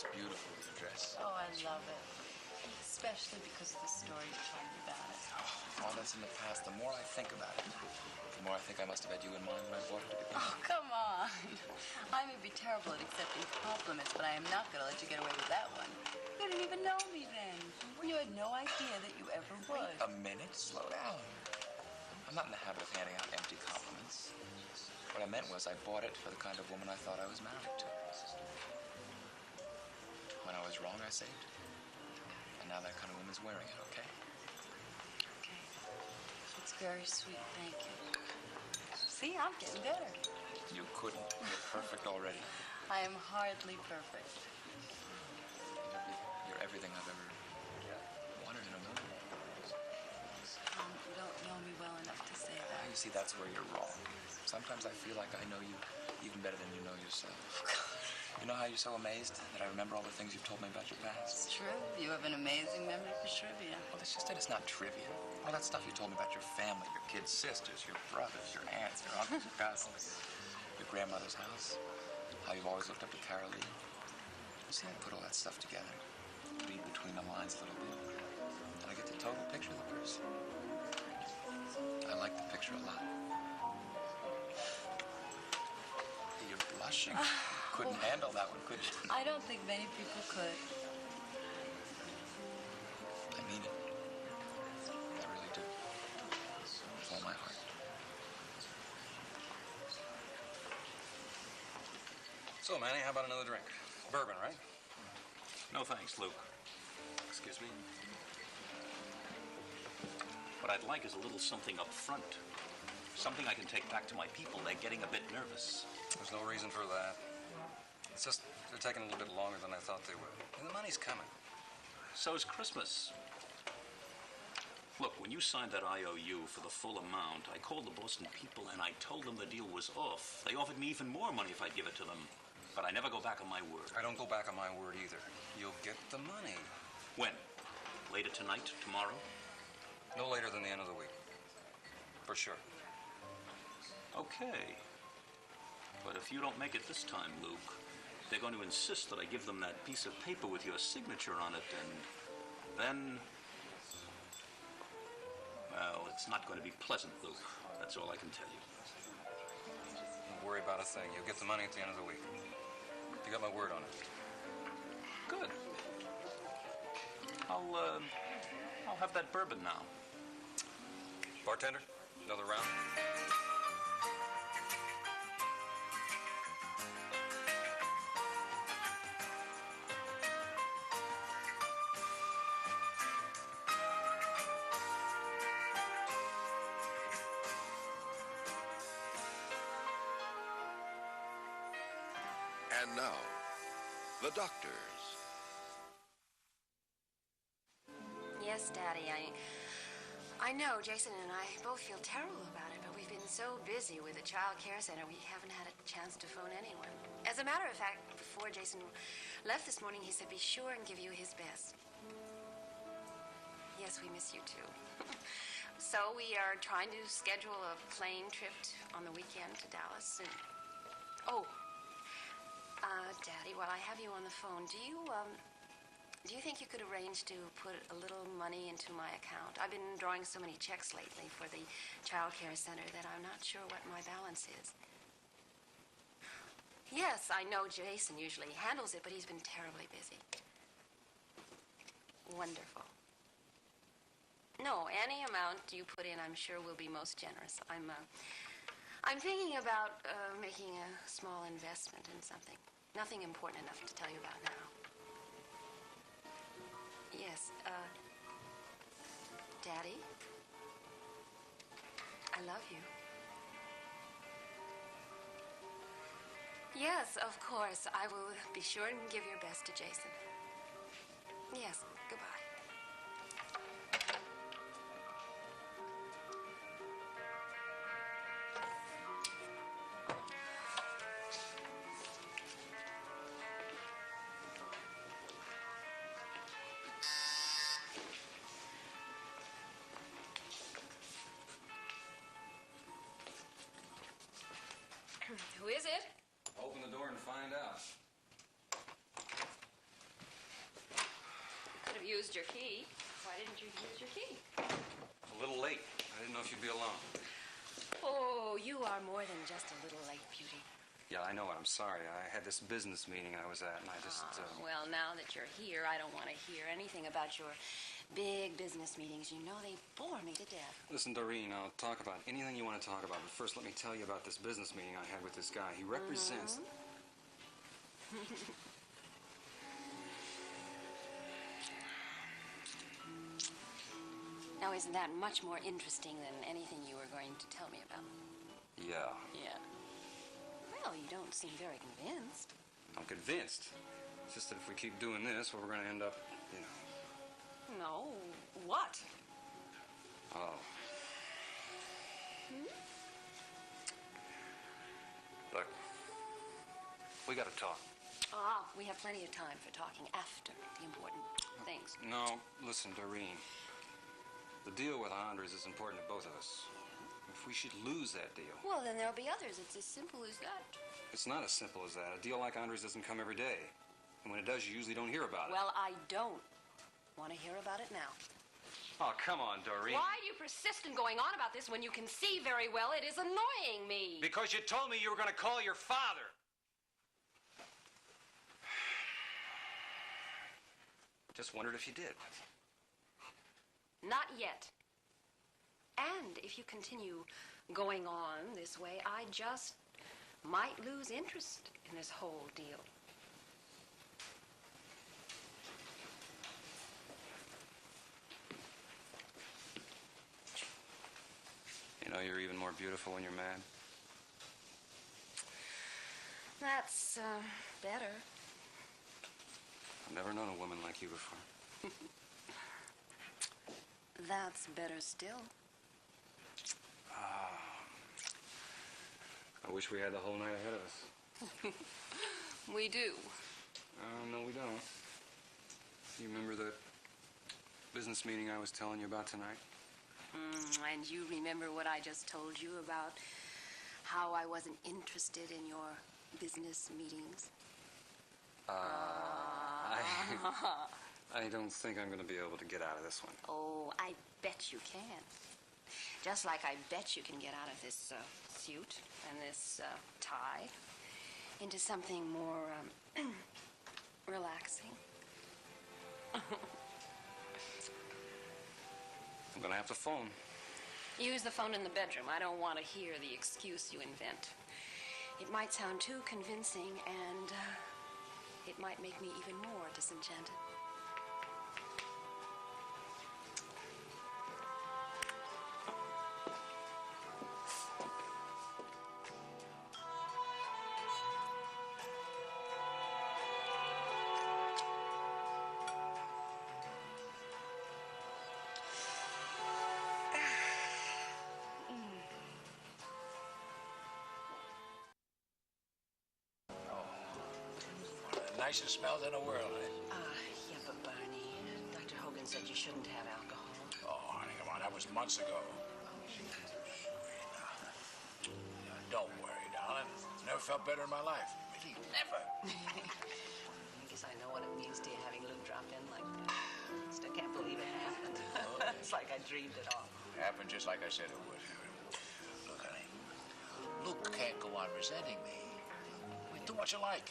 looks beautiful with your dress. Oh, I love it. Especially because of the story you told me about it. Oh, all that's in the past. The more I think about it, the more I think I must have had you in mind when I bought it to begin with. Oh, come on. I may be terrible at accepting compliments, but I am not going to let you get away with that one. You didn't even know me then. You had no idea that you ever would. Wait a minute. Slow down. I'm not in the habit of handing out empty compliments. What I meant was I bought it for the kind of woman I thought I was married to. When I was wrong, I saved it. And now that kind of woman's wearing it, okay? Okay. It's very sweet, thank you. See, I'm getting better. You couldn't. You're perfect already. I am hardly perfect. You're everything I've ever wanted in a woman. You don't know me well enough to say that. You see, that's where you're wrong. Sometimes I feel like I know you even better than you know yourself. You know how you're so amazed that I remember all the things you've told me about your past? It's true. You have an amazing memory for trivia. Well, it's just that it's not trivia. All that stuff you told me about your family, your kids' sisters, your brothers, your aunts, your uncles, your cousins, your grandmother's house, how you've always looked up to Carol Lee. You see, I put all that stuff together, read between the lines a little bit, and I get the total picture of the person. I like the picture a lot. You're blushing. Couldn't handle that one, could you? I don't think many people could. I mean it. I really do. With all my heart. So, Manny, how about another drink? Bourbon, right? No thanks, Luke. Excuse me? What I'd like is a little something up front. Something I can take back to my people. They're getting a bit nervous. There's no reason for that. It's just they're taking a little bit longer than I thought they would. And the money's coming. So's Christmas. Look, when you signed that IOU for the full amount, I called the Boston people and I told them the deal was off. They offered me even more money if I'd give it to them. But I never go back on my word. I don't go back on my word either. You'll get the money. When? Later tonight? Tomorrow? No later than the end of the week. For sure. Okay. But if you don't make it this time, Luke, they're going to insist that I give them that piece of paper with your signature on it, and then... Well, it's not going to be pleasant, Luke. That's all I can tell you. Don't worry about a thing. You'll get the money at the end of the week. You got my word on it. Good. I'll have that bourbon now. Bartender, another round? And now, the doctors. Yes, Daddy, I know Jason and I both feel terrible about it, but we've been so busy with the child care center, we haven't had a chance to phone anyone. As a matter of fact, before Jason left this morning, he said be sure and give you his best. Yes, we miss you too. So we are trying to schedule a plane trip on the weekend to Dallas. And, Daddy, while I have you on the phone, do you think you could arrange to put a little money into my account? I've been drawing so many checks lately for the child care center that I'm not sure what my balance is. Yes, I know Jason usually handles it, but he's been terribly busy. Wonderful. No, any amount you put in, I'm sure will be most generous. I'm thinking about making a small investment in something. Nothing important enough to tell you about now. Yes, Daddy, I love you. Yes, of course. I will be sure and give your best to Jason. Yes, goodbye. Who is it? Open the door and find out. used your key. Why didn't you use your key? A little late. I didn't know if you'd be alone. Oh, you are more than just a little late, Beauty. Yeah, I know it. I'm sorry. I had this business meeting I was at, and I just... Well, now that you're here, I don't want to hear anything about your big business meetings. You know they bore me to death. Listen, Doreen, I'll talk about anything you want to talk about, but first let me tell you about this business meeting I had with this guy. He represents... Now, isn't that much more interesting than anything you were going to tell me about? Yeah. Yeah. Well, you don't seem very convinced. I'm convinced. It's just that if we keep doing this, well, we're going to end up, you know... No. What? Oh. Look, we got to talk. Ah, we have plenty of time for talking after the important things. No, listen, Doreen. The deal with Andres is important to both of us. If we should lose that deal... Well, then there'll be others. It's as simple as that. It's not as simple as that. A deal like Andres doesn't come every day. And when it does, you usually don't hear about it. Well, I don't want to hear about it now. Oh, come on, Doreen. Why do you persist in going on about this when you can see very well it is annoying me? Because you told me you were going to call your father. Just wondered if you did. Not yet. And if you continue going on this way, I just might lose interest in this whole deal. You know, you're even more beautiful when you're mad. That's, better. I've never known a woman like you before. That's better still. I wish we had the whole night ahead of us. We do. No, we don't. You remember the business meeting I was telling you about tonight? And you remember what I just told you about how I wasn't interested in your business meetings? I don't think I'm going to be able to get out of this one. Oh, I bet you can. Just like I bet you can get out of this suit and this tie into something more relaxing. I'm going to have to phone. Use the phone in the bedroom. I don't want to hear the excuse you invent. It might sound too convincing, and it might make me even more disenchanted. Nicest smells in the world, eh? Yeah, but Barney, Dr. Hogan said you shouldn't have alcohol. Oh, honey, come on. That was months ago. Don't worry, darling. Never felt better in my life. Really, never. I guess I know what it means to you having Luke drop in like that. Still can't believe it happened. It's like I dreamed it all. It happened just like I said it would. Look, honey, Luke can't go on resenting me. We're too much alike.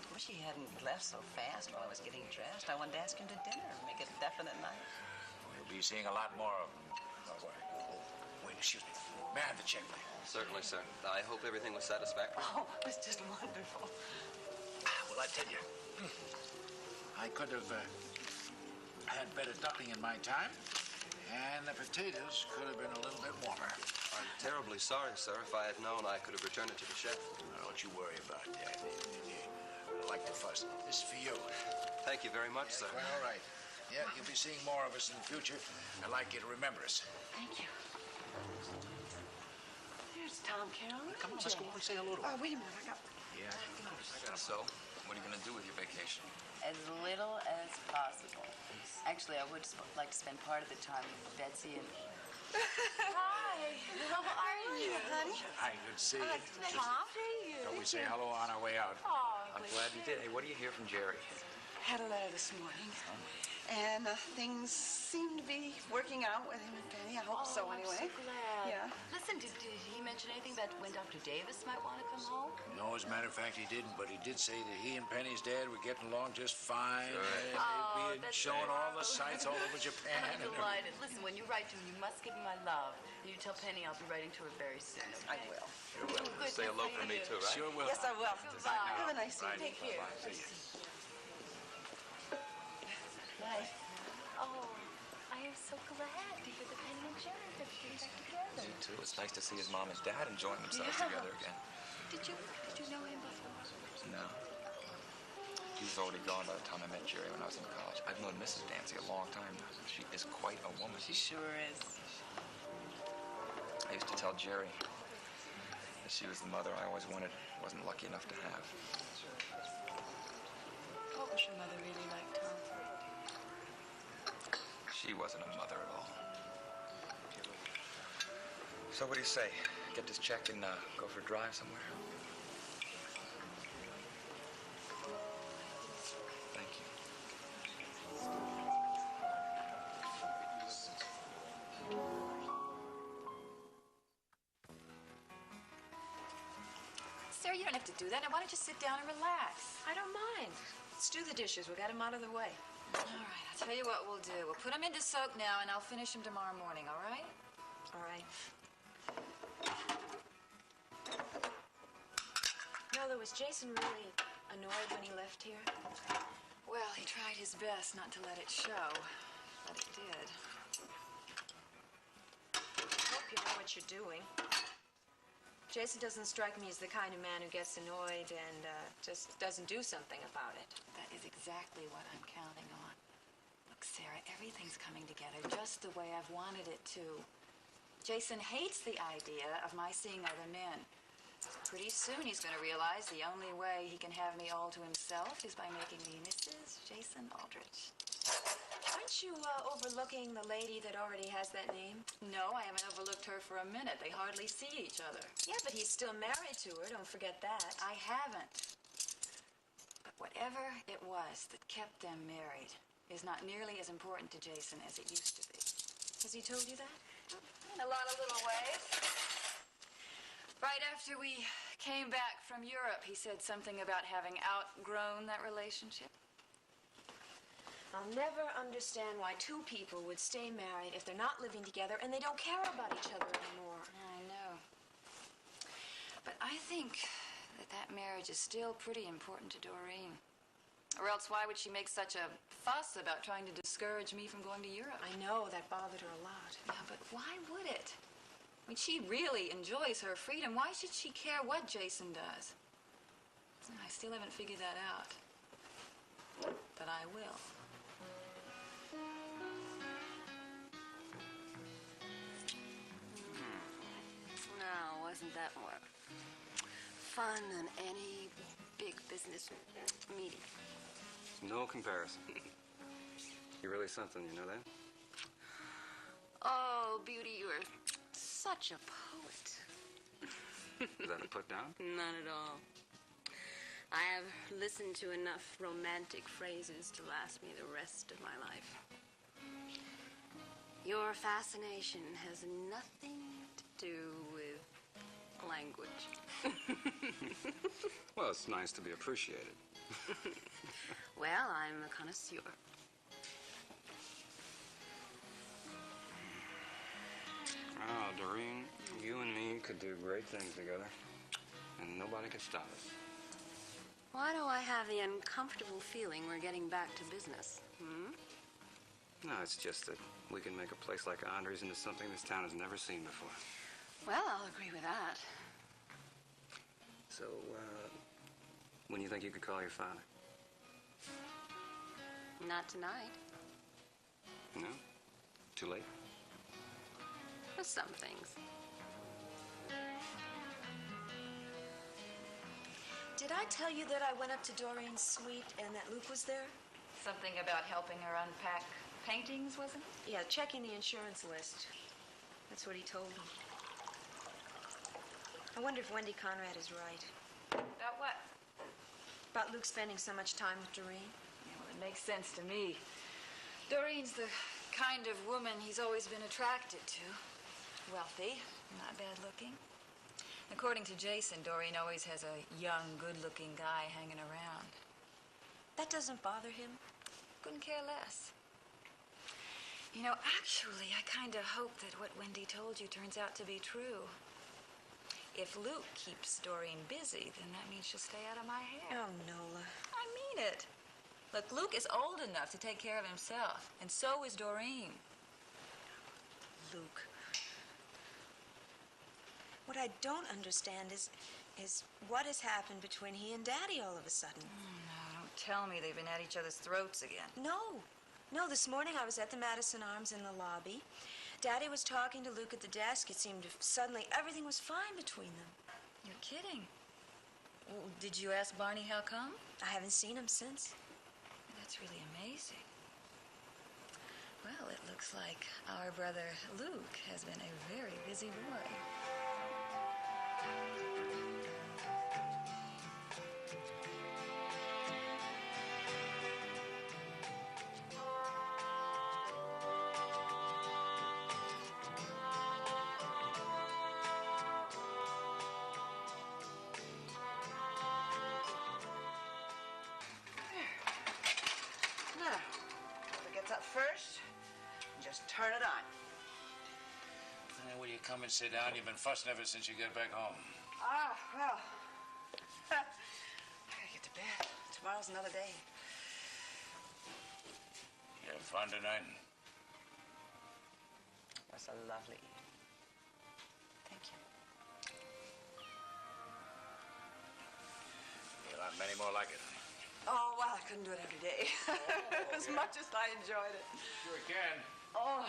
I wish he hadn't left so fast while I was getting dressed. I wanted to ask him to dinner and make it a definite night. We'll be seeing a lot more of him. Oh, wait, excuse me. May I have the check, please? Certainly, sir. I hope everything was satisfactory. Oh, it was just wonderful. Well, I tell you, I could have had better ducking in my time, and the potatoes could have been a little bit warmer. I'm terribly sorry, sir. If I had known, I could have returned it to the chef. Don't you worry about that. I like the fuss. This is for you. Thank you very much, sir. Quite all right. Yeah, you'll be seeing more of us in the future. I'd like you to remember us. Thank you. There's Tom Carroll. Come on, let's go over and say hello to him. Oh, wait a minute. I got... Yeah. So, what are you going to do with your vacation? As little as possible. Actually, I would like to spend part of the time with Betsy and... Hi. How are you, honey? Hi, good to see you. Tom, to you. Don't we say hello on our way out? Oh, I'm glad you did. Hey, what do you hear from Jerry? Had a letter this morning. And things seem to be working out with him and Penny. I hope so, anyway. I'm so glad. Yeah. Listen, did he mention anything about when Dr. Davis might want to come home? No, as a matter of fact, he didn't, but he did say that he and Penny's dad were getting along just fine. And they'd be showing all the sights all over Japan. I'm delighted. Listen, when you write to him, you must give him my love. And you tell Penny I'll be writing to her very soon, okay? I will. Sure will. Good. Say hello for me, too, right? Sure will. Yes, I will. Goodbye. Have a nice evening. Take care. Bye. Oh, I am so glad to hear that Penny and Jerry are getting back together. Me too. It's nice to see his mom and dad enjoying themselves together again. Did you know him before? No. He was already gone by the time I met Jerry when I was in college. I've known Mrs. Dancy a long time now. She is quite a woman. She sure is. I used to tell Jerry that she was the mother I always wanted, wasn't lucky enough to have. What was your mother really like, Tom? She wasn't a mother at all. So what do you say? Get this check and go for a drive somewhere? Thank you. Sarah, you don't have to do that. Now, why don't you sit down and relax? I don't mind. Let's do the dishes. We got them out of the way. All right, I'll tell you what we'll do. We'll put them into soak now, and I'll finish them tomorrow morning, all right? All right. Mother, was Jason really annoyed when he left here? Well, he tried his best not to let it show, but it did. Hope you know what you're doing. Jason doesn't strike me as the kind of man who gets annoyed and just doesn't do something about it. That is exactly what I'm counting on. Look, Sarah, everything's coming together just the way I've wanted it to. Jason hates the idea of my seeing other men. Pretty soon he's going to realize the only way he can have me all to himself is by making me Mrs. Jason Aldrich. Aren't you overlooking the lady that already has that name? No, I haven't overlooked her for a minute. They hardly see each other. Yeah, but he's still married to her. Don't forget that. I haven't. But whatever it was that kept them married is not nearly as important to Jason as it used to be. Has he told you that? In a lot of little ways. Right after we came back from Europe, he said something about having outgrown that relationship. I'll never understand why two people would stay married if they're not living together and they don't care about each other anymore. I know. But I think that marriage is still pretty important to Doreen. Or else why would she make such a fuss about trying to discourage me from going to Europe? I know that bothered her a lot. Yeah, but why would it? I mean, she really enjoys her freedom. Why should she care what Jason does? I still haven't figured that out. But I will. Now, wasn't that more fun than any big business meeting? No comparison. You're really something, you know that? Oh, Beauty, you are such a poet. Is that a put down? Not at all. I have listened to enough romantic phrases to last me the rest of my life. Your fascination has nothing to do with language. Well, it's nice to be appreciated. Well, I'm a connoisseur. Oh, Doreen, you and me could do great things together, and nobody could stop us. Why do I have the uncomfortable feeling we're getting back to business? No, it's just that we can make a place like Andres into something this town has never seen before. Well, I'll agree with that. So, when do you think you could call your father? Not tonight. No? Too late? For some things. Did I tell you that I went up to Doreen's suite and that Luke was there? Something about helping her unpack paintings, wasn't it? Yeah, checking the insurance list. That's what he told me. I wonder if Wendy Conrad is right. About what? About Luke spending so much time with Doreen. Yeah, well, It makes sense to me. Doreen's the kind of woman he's always been attracted to. Wealthy, not bad looking. According to Jason, Doreen always has a young, good-looking guy hanging around. That doesn't bother him? Couldn't care less. You know, actually, I kind of hope that what Wendy told you turns out to be true. If Luke keeps Doreen busy, then that means she'll stay out of my hair. Oh, Nola. I mean it. Look, Luke is old enough to take care of himself, and so is Doreen. Luke. What I don't understand is what has happened between he and Daddy all of a sudden. No, don't tell me they've been at each other's throats again. No, this morning I was at the Madison Arms in the lobby. Daddy was talking to Luke at the desk. It seemed suddenly everything was fine between them. You're kidding. Well, did you ask Barney how come? I haven't seen him since. That's really amazing. Well, it looks like our brother Luke has been a very busy boy. Now, whoever gets up first, just turn it on. Will you come and sit down? You've been fussing ever since you got back home. Ah, well. I gotta get to bed. Tomorrow's another day. You have fun tonight? It was a lovely evening. Thank you. You'll have many more like it. Oh, well, I couldn't do it every day. As much as I enjoyed it. Sure can. Oh.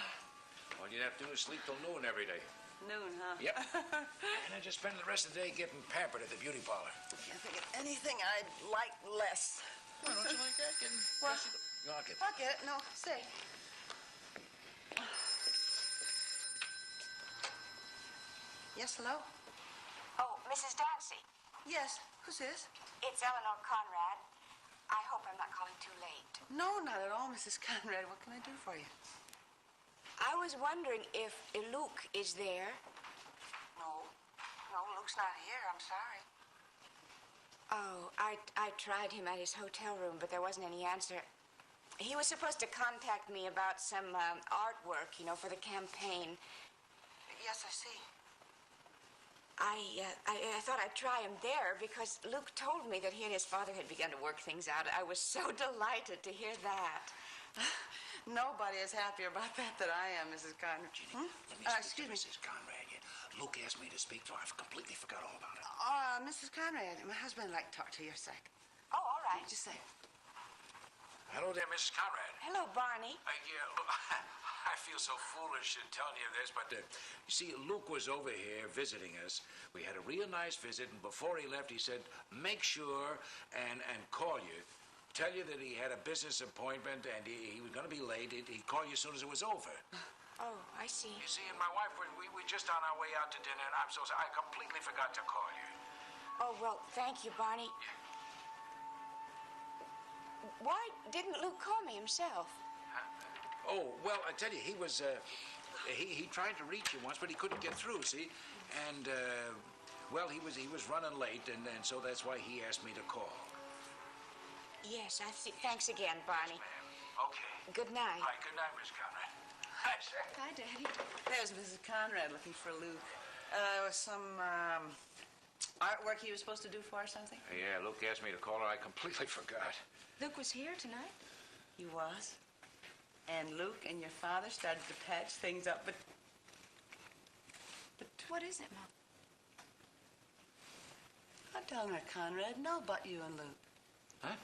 All you'd have to do is sleep till noon every day. Noon, huh? Yep. And then just spend the rest of the day getting pampered at the beauty parlor. Can't think of anything I'd like less. Well, don't you like that? Getting Well, No, I'll get I'll get it. No, stay. Yes, hello? Oh, Mrs. Dancy. Yes, who's this? It's Eleanor Conrad. I hope I'm not calling too late. No, not at all, Mrs. Conrad. What can I do for you? I was wondering if Luke is there. No, Luke's not here. I'm sorry. Oh, I tried him at his hotel room, but there wasn't any answer. He was supposed to contact me about some artwork, you know, for the campaign. Yes, I see. I thought I'd try him there because Luke told me that he and his father had begun to work things out. I was so delighted to hear that. Nobody is happier about that than I am, Mrs. Conrad. Ginny, let me speak to Mrs. Conrad. Yeah. Luke asked me to speak to her. I completely forgot all about it. Mrs. Conrad, my husband would like to talk to you a sec. Oh, all right. Just say. Hello there, Mrs. Conrad. Hello, Barney. Yeah, look, I feel so foolish telling you this, but you see, Luke was over here visiting us. We had a real nice visit, and before he left, he said, make sure and call you. Tell you that he had a business appointment and he was going to be late. He'd call you as soon as it was over. Oh, I see. You see, and my wife, we were just on our way out to dinner, and I'm so sorry. I completely forgot to call you. Oh, well, thank you, Barney. Why didn't Luke call me himself? Oh, well, I tell you, he was, he tried to reach you once, but he couldn't get through, see? And, well, he was running late, and so that's why he asked me to call. Yes, I see. Thanks again, Barney. Yes, ma'am. Okay. Good night. All right, good night, Miss Conrad. Hi, sir. Hi, Daddy. There's Mrs. Conrad looking for Luke. There was some artwork he was supposed to do for or something? Yeah, Luke asked me to call her. I completely forgot. Luke was here tonight? He was. And Luke and your father started to patch things up, but What is it, Mom? I'm telling her, Conrad, no but you and Luke. Huh?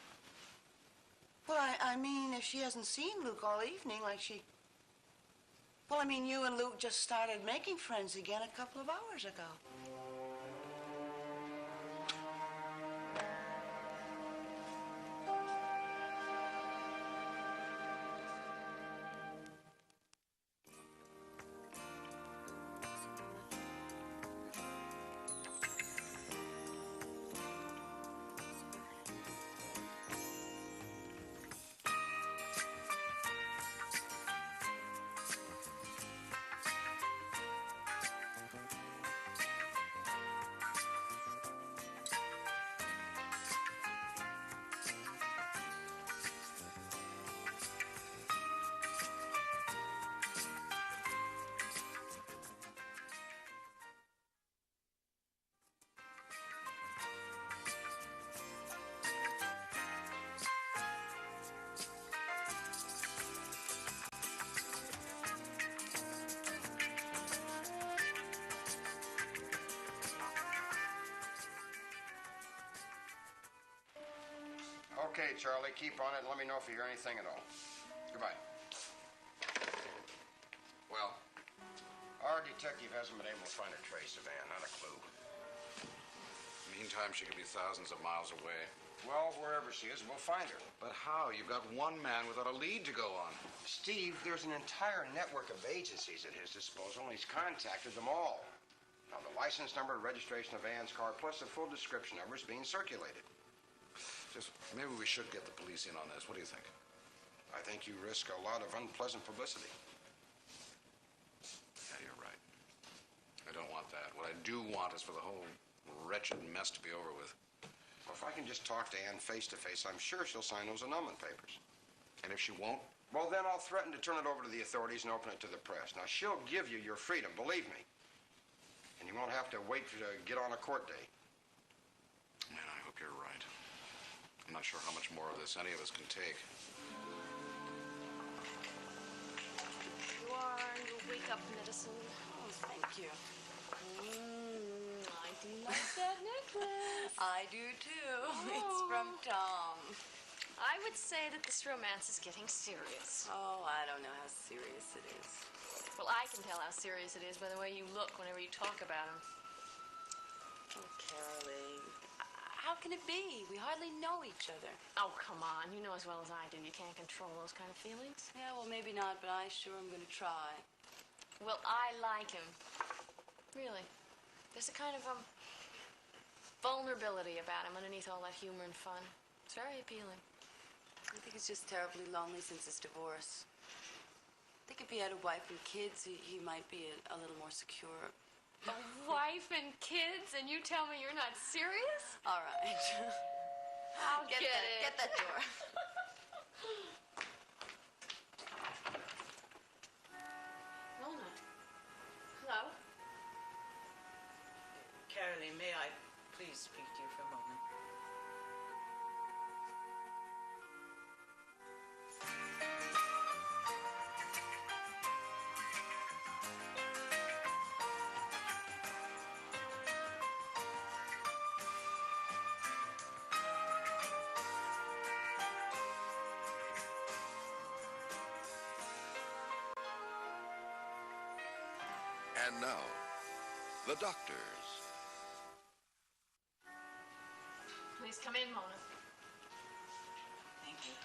Well, I mean, if she hasn't seen Luke all evening like she... Well, I mean, you and Luke just started making friends again a couple of hours ago. Okay, Charlie, keep on it and let me know if you hear anything at all. Goodbye. Well, our detective hasn't been able to find a trace of Ann, not a clue. Meantime, she could be thousands of miles away. Well, wherever she is, we'll find her. But how? You've got one man without a lead to go on. Steve, there's an entire network of agencies at his disposal, and he's contacted them all. Now, the license number and registration of Ann's car, plus the full description number, is being circulated. Just maybe we should get the police in on this. What do you think? I think you risk a lot of unpleasant publicity. Yeah, you're right. I don't want that. What I do want is for the whole wretched mess to be over with. Well, if I can just talk to Ann face to face, I'm sure she'll sign those annulment papers. And if she won't? Well, then I'll threaten to turn it over to the authorities and open it to the press. Now, she'll give you your freedom, believe me. And you won't have to wait to get on a court date. Man, I hope you're right. I'm not sure how much more of this any of us can take. You are your wake-up medicine. Oh, thank you. I do like that necklace. I do too. It's from Tom. I would say that this romance is getting serious. Oh, I don't know how serious it is. Well, I can tell how serious it is by the way you look whenever you talk about him. Oh, Caroline. How can it be? We hardly know each other. Oh, come on. You know as well as I do you can't control those kind of feelings. Yeah, well, maybe not, but I sure am going to try. Well, I like him. Really. There's a kind of vulnerability about him underneath all that humor and fun. It's very appealing. I think he's just terribly lonely since his divorce. I think if he had a wife and kids, he might be a little more secure. A wife and kids, and you tell me you're not serious? All right. I'll get it. Get that door. Mona. Hello? Caroline, may I please speak to you for a moment? And now, the doctors. Please come in, Mona. Thank you.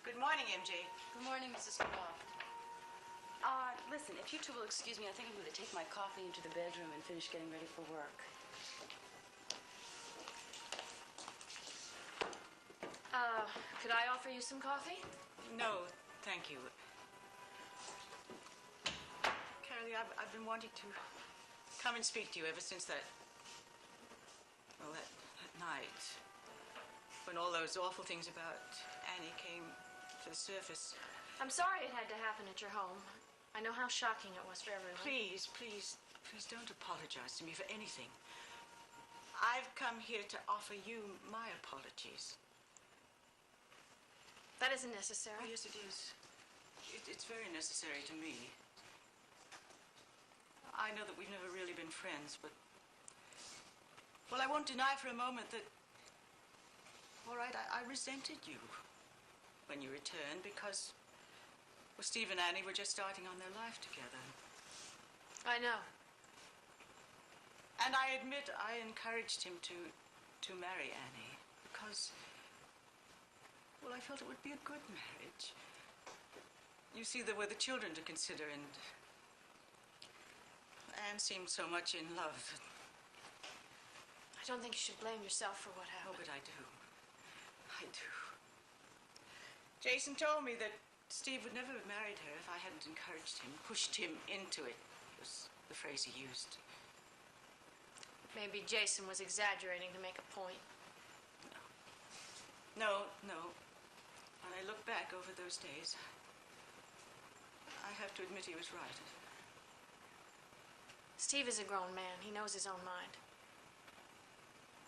Good morning, MJ. Good morning, Mrs. Croft. Listen, if you two will excuse me, I think I'm going to take my coffee into the bedroom and finish getting ready for work. Could I offer you some coffee? No, thank you. Caroline, I've been wanting to come and speak to you ever since that night when all those awful things about Annie came to the surface. I'm sorry it had to happen at your home. I know how shocking it was for everyone. Please don't apologize to me for anything. I've come here to offer you my apologies. That isn't necessary. Oh, yes, it is. It's very necessary to me. I know that we've never really been friends, but... Well, I won't deny for a moment that... All right, I resented you when you returned because... Well, Steve and Annie were just starting on their life together. I know. And I admit I encouraged him to marry Annie because... Well, I felt it would be a good marriage. You see, there were the children to consider, and... Anne seemed so much in love. I don't think you should blame yourself for what happened. Oh, but I do. I do. Jason told me that Steve would never have married her if I hadn't encouraged him, pushed him into it, was the phrase he used. Maybe Jason was exaggerating to make a point. No. When I look back over those days, I have to admit he was right. Steve is a grown man. He knows his own mind.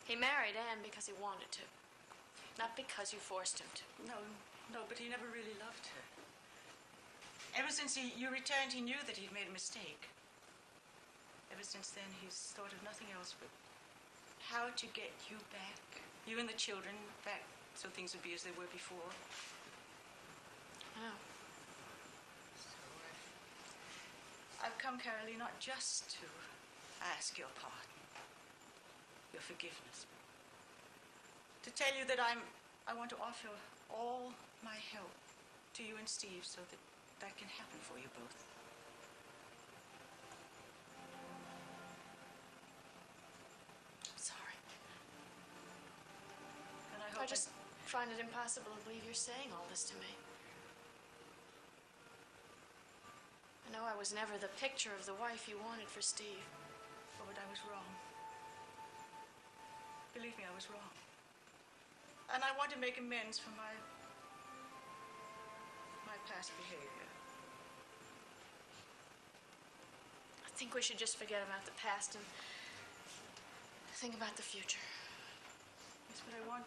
He married Anne because he wanted to, not because you forced him to. No, but he never really loved her. Ever since you returned, he knew that he'd made a mistake. Ever since then, he's thought of nothing else but how to get you back, you and the children back, so things would be as they were before. Oh. I've come, Carolee, not just to ask your pardon, your forgiveness, to tell you that I want to offer all my help to you and Steve so that that can happen for you both. I'm sorry. And I hope I just find it impossible to believe you're saying all this to me. I know I was never the picture of the wife you wanted for Steve. Oh, but I was wrong. Believe me, I was wrong. And I want to make amends for my past behavior. I think we should just forget about the past and think about the future. Yes, but I want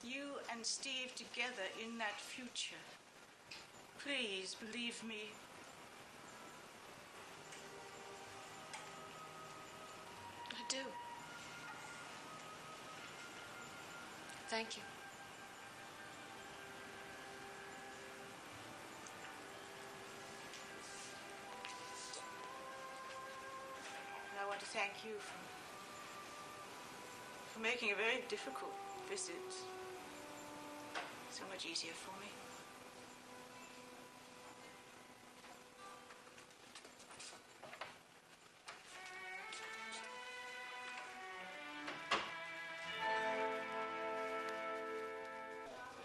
you and Steve together in that future. Please believe me. I do. Thank you. And I want to thank you for making a very difficult visit so much easier for me.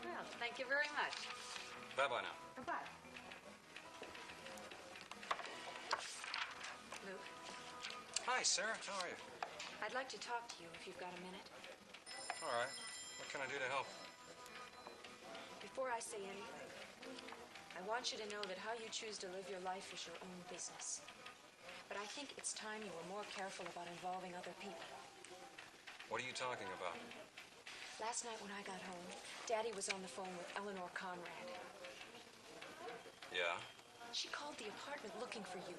Well, thank you very much. Bye-bye now. Goodbye. Luke, Hi, Sarah. How are you? I'd like to talk to you if you've got a minute. All right. What can I do to help? Before I say anything, I want you to know that how you choose to live your life is your own business. But I think it's time you were more careful about involving other people. What are you talking about? Last night when I got home, Daddy was on the phone with Eleanor Conrad. Yeah? She called the apartment looking for you.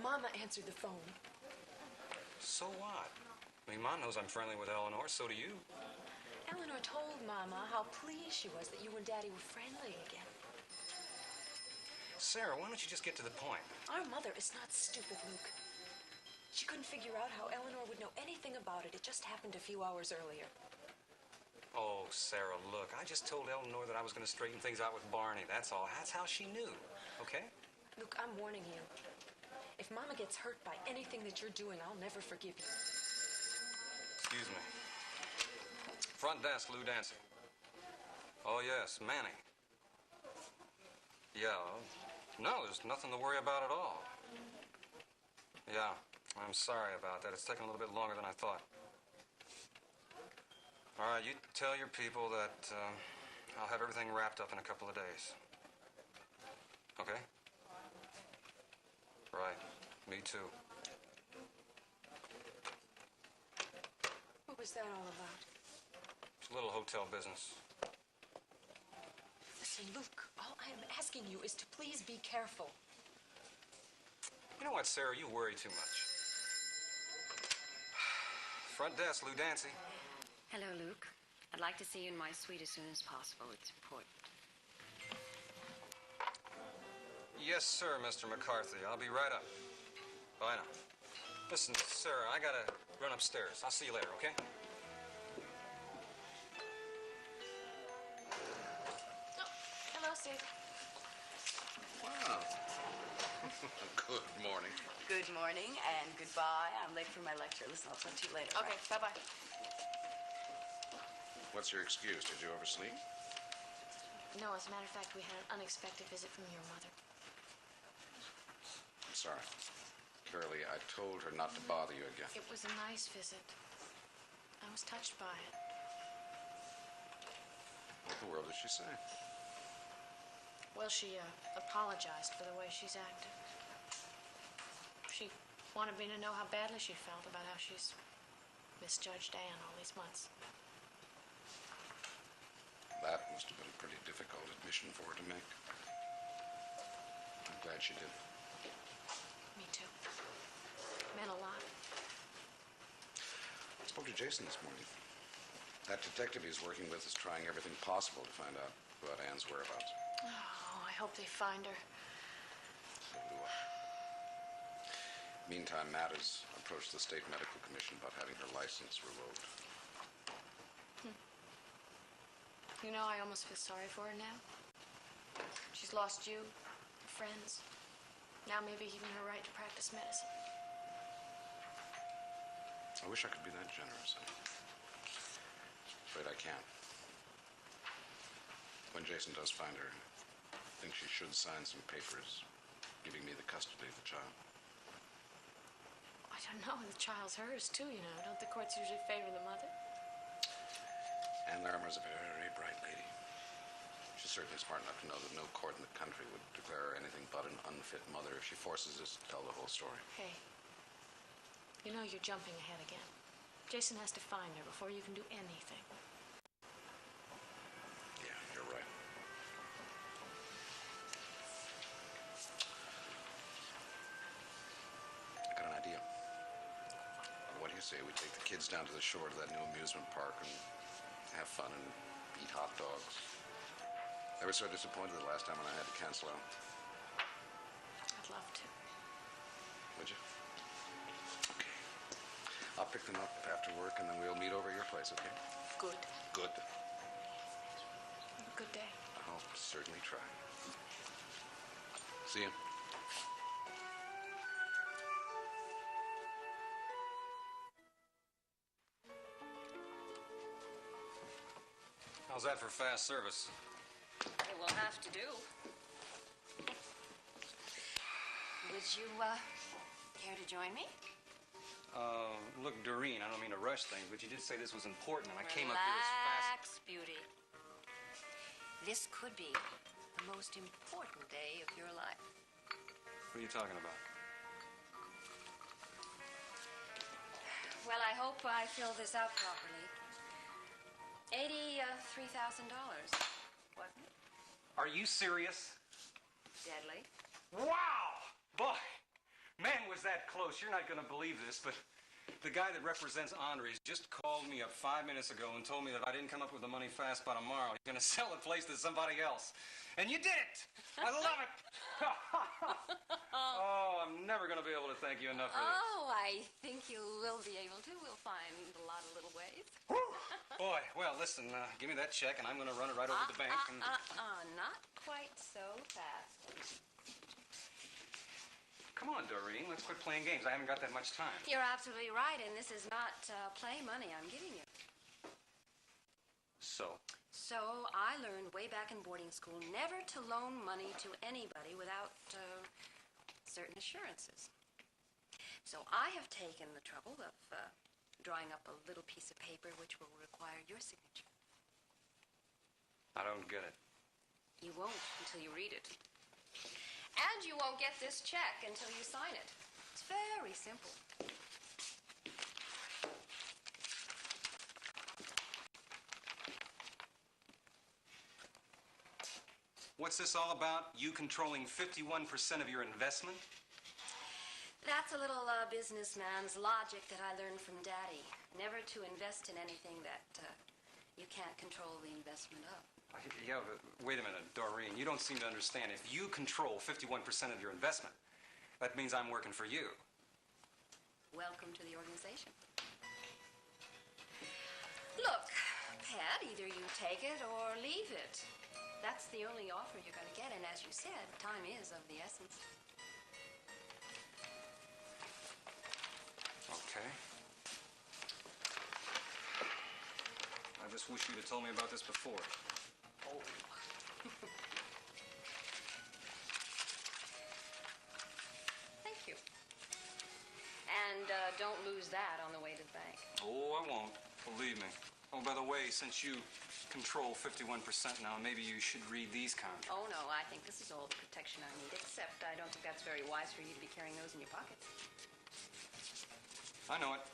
Mama answered the phone. So what? I mean, Mom knows I'm friendly with Eleanor, so do you. Eleanor told Mama how pleased she was that you and Daddy were friendly again. Sarah, why don't you just get to the point? Our mother is not stupid, Luke. She couldn't figure out how Eleanor would know anything about it. It just happened a few hours earlier. Oh, Sarah, look, I just told Eleanor that I was going to straighten things out with Barney. That's all. That's how she knew, okay? Luke, I'm warning you. If Mama gets hurt by anything that you're doing, I'll never forgive you. Excuse me. Front desk, Lou Dancy. Oh, yes, Manny. Yeah, no, there's nothing to worry about at all. Yeah, I'm sorry about that. It's taken a little bit longer than I thought. All right, you tell your people that I'll have everything wrapped up in a couple of days. Okay? Right. Me too. What was that all about? It's a little hotel business. Listen, Luke, all I am asking you is to please be careful. You know what, Sarah? You worry too much. Front desk, Lou Dancy. Hello, Luke. I'd like to see you in my suite as soon as possible. It's important. Yes, sir, Mr. McCarthy. I'll be right up. Bye now. Listen, Sarah, I gotta run upstairs. I'll see you later, okay? Oh, hello, Steve. Wow. Good morning. Good morning and goodbye. I'm late for my lecture. Listen, I'll talk to you later. Okay, bye-bye. What's your excuse? Did you oversleep? No, as a matter of fact, we had an unexpected visit from your mother. I'm sorry. Carolee, I told her not to bother you again. It was a nice visit. I was touched by it. What the world did she say? Well, she apologized for the way she's acted. She wanted me to know how badly she felt about how she's misjudged Anne all these months. That must have been a pretty difficult admission for her to make. I'm glad she did. Me too. Meant a lot. Spoke to Jason this morning. That detective he's working with is trying everything possible to find out about Anne's whereabouts. Oh, I hope they find her. So do I. Meantime, Matt has approached the State Medical Commission about having her license revoked. You know, I almost feel sorry for her now. She's lost you, her friends, now maybe even her right to practice medicine. I wish I could be that generous. I'm afraid I can't. When Jason does find her, I think she should sign some papers giving me the custody of the child. I don't know, the child's hers too, you know. Don't the courts usually favor the mother? Anne Larimer's a very bright lady. She's certainly smart enough to know that no court in the country would declare her anything but an unfit mother if she forces us to tell the whole story. Hey, you know you're jumping ahead again. Jason has to find her before you can do anything. Yeah, you're right. I got an idea. What do you say we take the kids down to the shore to that new amusement park and have fun and eat hot dogs? I was so disappointed the last time when I had to cancel out. I'd love to. Would you? Okay. I'll pick them up after work and then we'll meet over at your place, okay? Good. Good. Have a good day. I'll certainly try. See you. How's that for fast service? It will have to do. Would you, care to join me? Look, Doreen, I don't mean to rush things, but you did say this was important, and I came up here as fast... Relax, beauty. This could be the most important day of your life. What are you talking about? Well, I hope I fill this out properly. $83,000, wasn't it? Are you serious? Deadly. Wow! Boy, man, was that close. You're not going to believe this, but the guy that represents Andres just called me up 5 minutes ago and told me that if I didn't come up with the money fast by tomorrow, he's going to sell the place to somebody else. And you did it! I love it! Oh, I'm never going to be able to thank you enough for this. Oh, I think you will be able to. We'll find a lot of little ways. Boy, well, listen, give me that check, and I'm going to run it right over to the bank. And... Not quite so fast. Come on, Doreen, let's quit playing games. I haven't got that much time. You're absolutely right, and this is not play money I'm giving you. So? So I learned way back in boarding school never to loan money to anybody without certain assurances. So I have taken the trouble of drawing up a little piece of paper which will require your signature. I don't get it. You won't until you read it. And you won't get this check until you sign it. It's very simple. What's this all about? You controlling 51% of your investment? That's a little businessman's logic that I learned from Daddy. Never to invest in anything that you can't control the investment of. Yeah, but wait a minute, Doreen. You don't seem to understand. If you control 51% of your investment, that means I'm working for you. Welcome to the organization. Look, Pat, either you take it or leave it. That's the only offer you're going to get, and as you said, time is of the essence. Okay. I just wish you'd have told me about this before. Oh. Thank you. And don't lose that on the way to the bank. Oh, I won't. Believe me. Oh, by the way, since you control 51% now, maybe you should read these contracts. Oh, no, I think this is all the protection I need, except I don't think that's very wise for you to be carrying those in your pockets. I know it.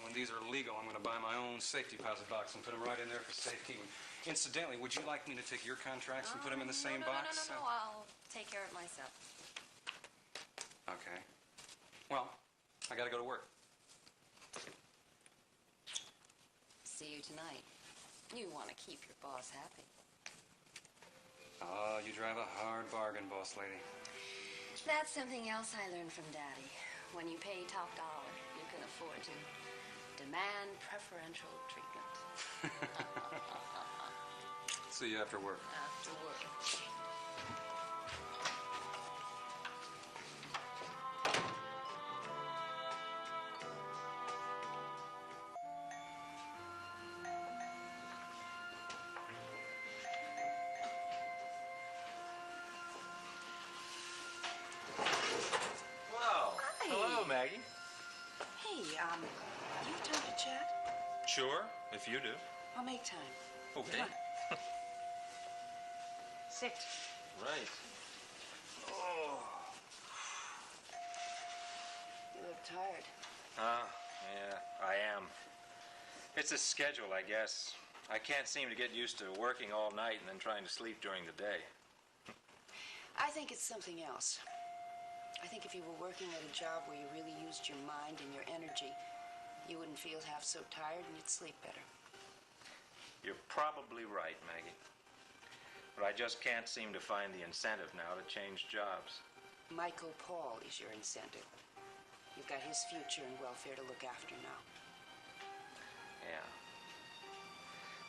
When these are legal, I'm going to buy my own safety deposit box and put them right in there for safekeeping. Incidentally, would you like me to take your contracts and put them in the same box? No, I'll take care of it myself. Okay. Well, I got to go to work. you tonight. You want to keep your boss happy. Oh, you drive a hard bargain, boss lady. That's something else I learned from Daddy. When you pay top dollar, you can afford to demand preferential treatment. See you after work. After work. Wow. Hi. Hello, Maggie. Hey, you have time to chat? Sure, if you do. I'll make time. Okay. Come on. Sit. Right. Oh. You look tired. Yeah, I am. It's a schedule, I guess. I can't seem to get used to working all night and then trying to sleep during the day. I think it's something else. I think if you were working at a job where you really used your mind and your energy, you wouldn't feel half so tired and you'd sleep better. You're probably right, Maggie. But I just can't seem to find the incentive now to change jobs. Michael Paul is your incentive. You've got his future and welfare to look after now. Yeah.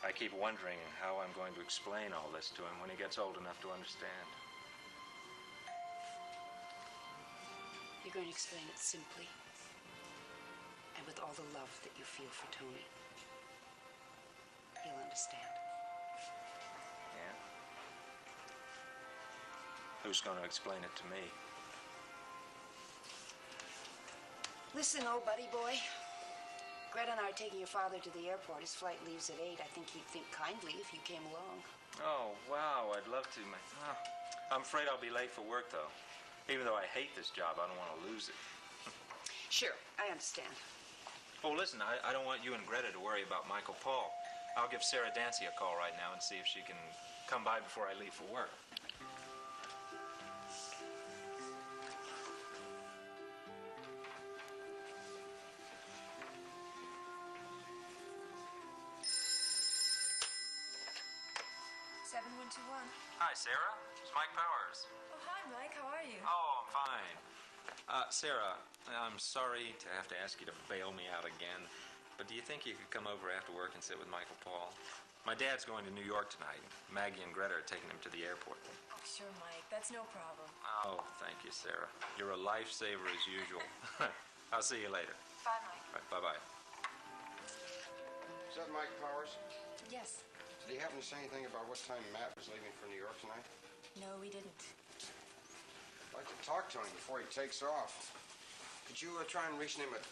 I keep wondering how I'm going to explain all this to him when he gets old enough to understand. You're going to explain it simply and with all the love that you feel for Tony. He'll understand. Yeah? Who's going to explain it to me? Listen, old buddy boy. Greta and I are taking your father to the airport. His flight leaves at 8. I think he'd think kindly if you came along. Oh, wow, I'd love to. I'm afraid I'll be late for work, though. Even though I hate this job, I don't want to lose it. Sure, I understand. Oh, listen, I don't want you and Greta to worry about Michael Paul. I'll give Sarah Dancy a call right now and see if she can come by before I leave for work. Hi, Sarah. It's Mike Powers. Oh, hi, Mike. How are you? Oh, I'm fine. Sarah, I'm sorry to have to ask you to bail me out again, but do you think you could come over after work and sit with Michael Paul? My dad's going to New York tonight. Maggie and Greta are taking him to the airport. Oh, sure, Mike. That's no problem. Oh, thank you, Sarah. You're a lifesaver as usual. I'll see you later. Bye, Mike. All right, bye-bye. Is that Mike Powers? Yes. Did he happen to say anything about what time Matt was leaving for New York tonight? No, we didn't. I'd like to talk to him before he takes off. Could you try and reach him at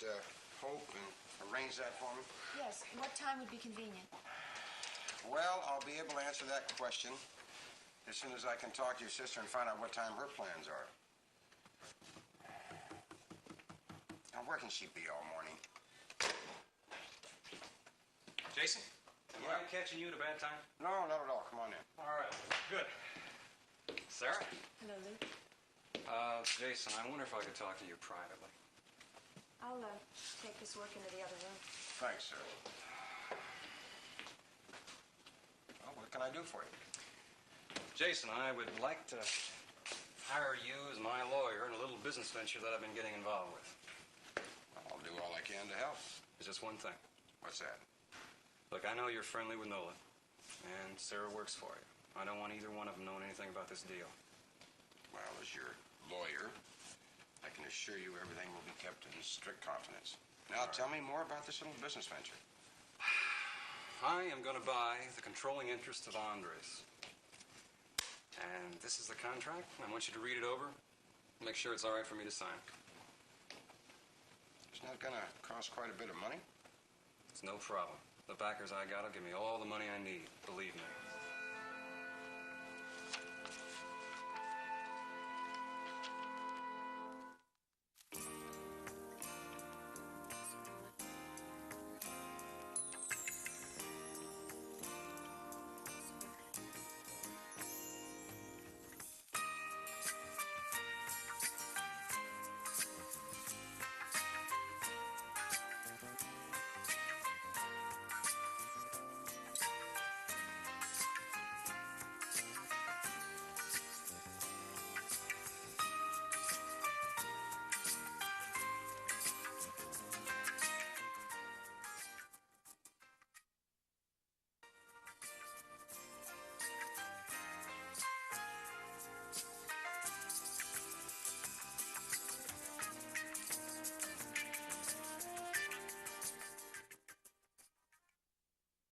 Hope and arrange that for me? Yes. What time would be convenient? Well, I'll be able to answer that question as soon as I can talk to your sister and find out what time her plans are. Now, where can she be all morning? Jason? Am I catching you at a bad time? No, not at all. Come on in. All right. Good. Sarah? Hello, Luke. Jason, I wonder if I could talk to you privately. I'll take this work into the other room. Thanks, sir. Well, what can I do for you? Jason, I would like to hire you as my lawyer in a little business venture that I've been getting involved with. I'll do all I can to help. There's just one thing. What's that? Look, I know you're friendly with Nolan, and Sarah works for you. I don't want either one of them knowing anything about this deal. Well, as your lawyer, I can assure you everything will be kept in strict confidence. Now, tell me more about this little business venture. I am going to buy the controlling interest of Andres. And this is the contract. I want you to read it over. Make sure it's all right for me to sign. It's not going to cost quite a bit of money? It's no problem. The backers I got will give me all the money I need, believe me.